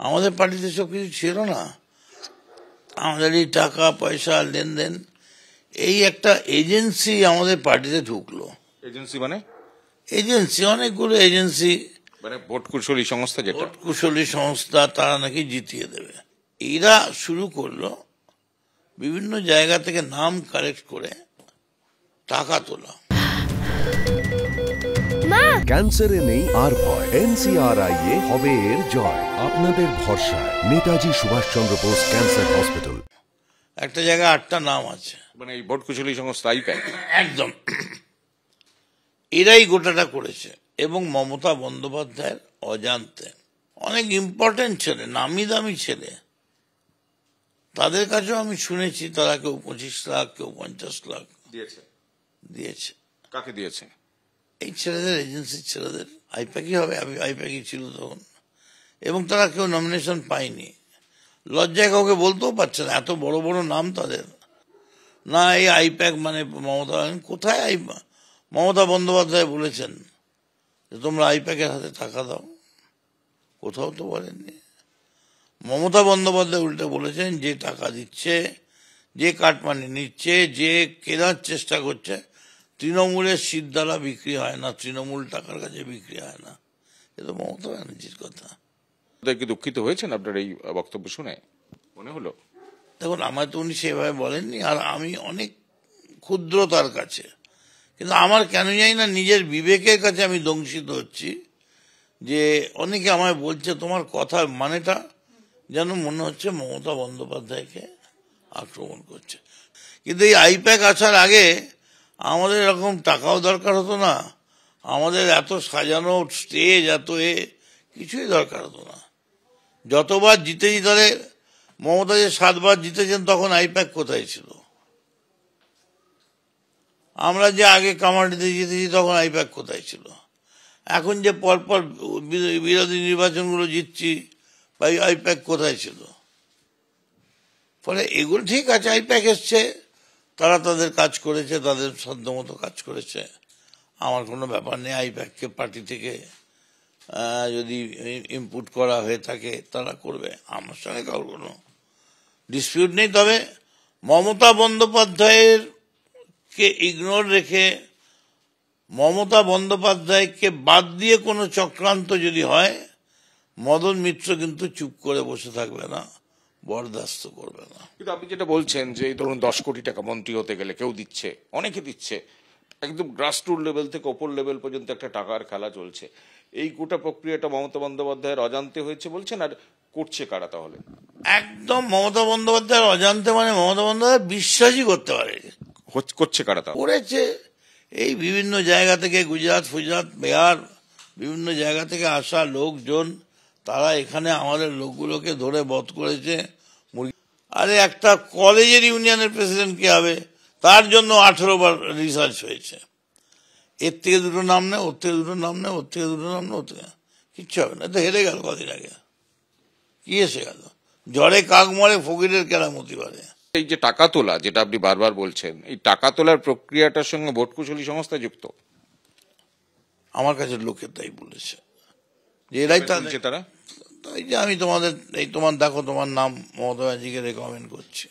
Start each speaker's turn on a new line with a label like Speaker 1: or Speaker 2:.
Speaker 1: আমাদের পার্টিতে সব কিছু ছিল না। আমাদের এই টাকা পয়সা লেনদেন, এই একটা এজেন্সি আমাদের পার্টিতে ঢুকলো।
Speaker 2: এজেন্সি মানে?
Speaker 1: এজেন্সি, অনেকগুলো এজেন্সি,
Speaker 2: মানে ভোট কুশলী সংস্থা, যেটা
Speaker 1: ভোট কুশলী সংস্থা, তারা নাকি জিতিয়ে দেবে। এরা শুরু করলো বিভিন্ন জায়গা থেকে নাম কালেক্ট করে টাকা তোলা।
Speaker 3: ক্যান্সারে নেই আর ভয়, NCRI হবে এর জয়। আপনাদের ভরসা নেতাজি সুভাষচন্দ্র বোস ক্যান্সার হসপিটাল।
Speaker 1: একটা জায়গায় 8টা নাম আছে,
Speaker 2: মানে এই ভোট কুশলী সংস্থা আইপ্যাক।
Speaker 1: একদম এরাই গোটাটা করেছে। এবং মমতা বন্দ্যোপাধ্যায়ের অজান্তে অনেক ইম্পর্টেন্ট ছেলে, নামি দামি ছেলে, তাদের কাছেও আমি শুনেছি তারা কেউ 25 লাখ, কেউ 50 লাখ দিয়েছে।
Speaker 2: কাকে দিয়েছে?
Speaker 1: এই ছেলেদের, এজেন্সির ছেলেদের। আইপ্যাকই হবে, আইপ্যাকই ছিল তখন। এবং তারা কেউ নমিনেশন পায়নি, লজ্জায় কাউকে বলতেও পারছে না, এত বড় বড় নাম তাদের। না এই আইপ্যাক মানে মমতা, কোথায় মমতা বন্দ্যোপাধ্যায় বলেছেন যে তোমরা আইপ্যাকের হাতে টাকা দাও? কোথাও তো বলেননি। মমতা বন্দ্যোপাধ্যায় উল্টে বলেছেন যে টাকা দিচ্ছে, যে কাটমানি নিচ্ছে, যে কেনার চেষ্টা করছে, তৃণমূলের সিদ্ধারা বিক্রি হয় না, তৃণমূল টাকার কাছে বিক্রি হয় না। এ তো মমতা ব্যানার্জির কথা।
Speaker 2: কি দুঃখিত হয়েছেন আপনার এই বক্তব্য শুনে মনে হলো?
Speaker 1: দেখুন, আমার তো উনি সেভাবে বলেননি, আর আমি অনেক ক্ষুদ্র তার কাছে, কিন্তু আমার কেন জানি না নিজের বিবেকের কাছে আমি দংশিত হচ্ছি যে অনেকে আমায় বলছে তোমার কথার মানেটা যেন মনে হচ্ছে মমতা বন্দ্যোপাধ্যায়কে আক্রমণ করছে। কিন্তু এই আইপ্যাক আসার আগে আমাদের এরকম টাকাও দরকার হতো না, আমাদের এত সাজানো স্টেজ, এত কিছুই দরকার হতো না। যতবার জিতেছি, তাহলে মমতা যে 7 বার জিতেছেন, তখন আইপ্যাক কোথায় ছিল? আমরা যে আগে কামারহাটিতে জিতেছি, তখন আইপ্যাক কোথায় ছিল? এখন যে পরপর বিরোধী নির্বাচনগুলো জিতছি, আইপ্যাক কোথায় ছিল? ফলে এগুলো ঠিক আছে, আইপ্যাক এসছে, তারা তাদের কাজ করেছে, তাদের সাধ্যমতো কাজ করেছে, আমার কোনো ব্যাপার নেই। আইপ্যাককে পার্টি থেকে যদি ইনপুট করা হয়ে থাকে তারা করবে, আমার সঙ্গে কারোর কোনো ডিসপিউট নেই। তবে মমতা বন্দ্যোপাধ্যায়ের কে ইগনোর রেখে, মমতা বন্দ্যোপাধ্যায়কে বাদ দিয়ে কোনো চক্রান্ত যদি হয়, মদন মিত্র কিন্তু চুপ করে বসে থাকবে না, বরদাস্ত করবে না।
Speaker 2: কিন্তু আপনি যেটা বলছেন যে এই ধরুন 10 কোটি টাকা মন্ত্রী হতে গেলে কেউ দিচ্ছে, অনেকে দিচ্ছে, একদম গ্রাসরুট লেভেল থেকে ওপর লেভেল পর্যন্ত একটা টাকার খেলা চলছে। এই গোটা প্রক্রিয়াটা মমতা বন্দ্যোপাধ্যায়ের অজান্তে হয়েছে বলছেন, আর করছে কারা তাহলে?
Speaker 1: একদম মমতা বন্দ্যোপাধ্যায়ের অজান্তে, মানে মমতা বন্দ্যোপাধ্যায় বিশ্বাসই করতে পারে।
Speaker 2: করছে কারা তা?
Speaker 1: করেছে এই বিভিন্ন জায়গা থেকে, গুজরাট ফুজরাট বিহার, বিভিন্ন জায়গা থেকে আসা লোকজন, তারা এখানে আমাদের লোকগুলোকে ধরে বধ করেছে। আরে একটা কলেজের ইউনিয়নের প্রেসিডেন্ট কে হবে, তার জন্য 18 বার রিসার্চ হয়েছে। এর থেকে দুটো নাম নেই, ওর থেকে দুটো নাম নেই, ওর থেকে দুটো নাম নেই, ওর থেকে কিচ্ছু হবে না। তো হেরে গেল কদিন আগে, কি এসে গেল? ঝড়ে কাক মরে, ফকিরের কেরামতি বাড়ে।
Speaker 2: এই যে টাকা তোলা, যেটা আপনি বারবার বলছেন, এই টাকা তোলার প্রক্রিয়াটার সঙ্গে ভোট কুশলী সংস্থা যুক্ত?
Speaker 1: আমার কাছে লোকে তাই বলেছে যে এরাই
Speaker 2: তারা।
Speaker 1: এই যে আমি তোমাদের, এই তোমার দেখো, তোমার নাম মমতা ব্যানার্জিকে রেকমেন্ড করছি।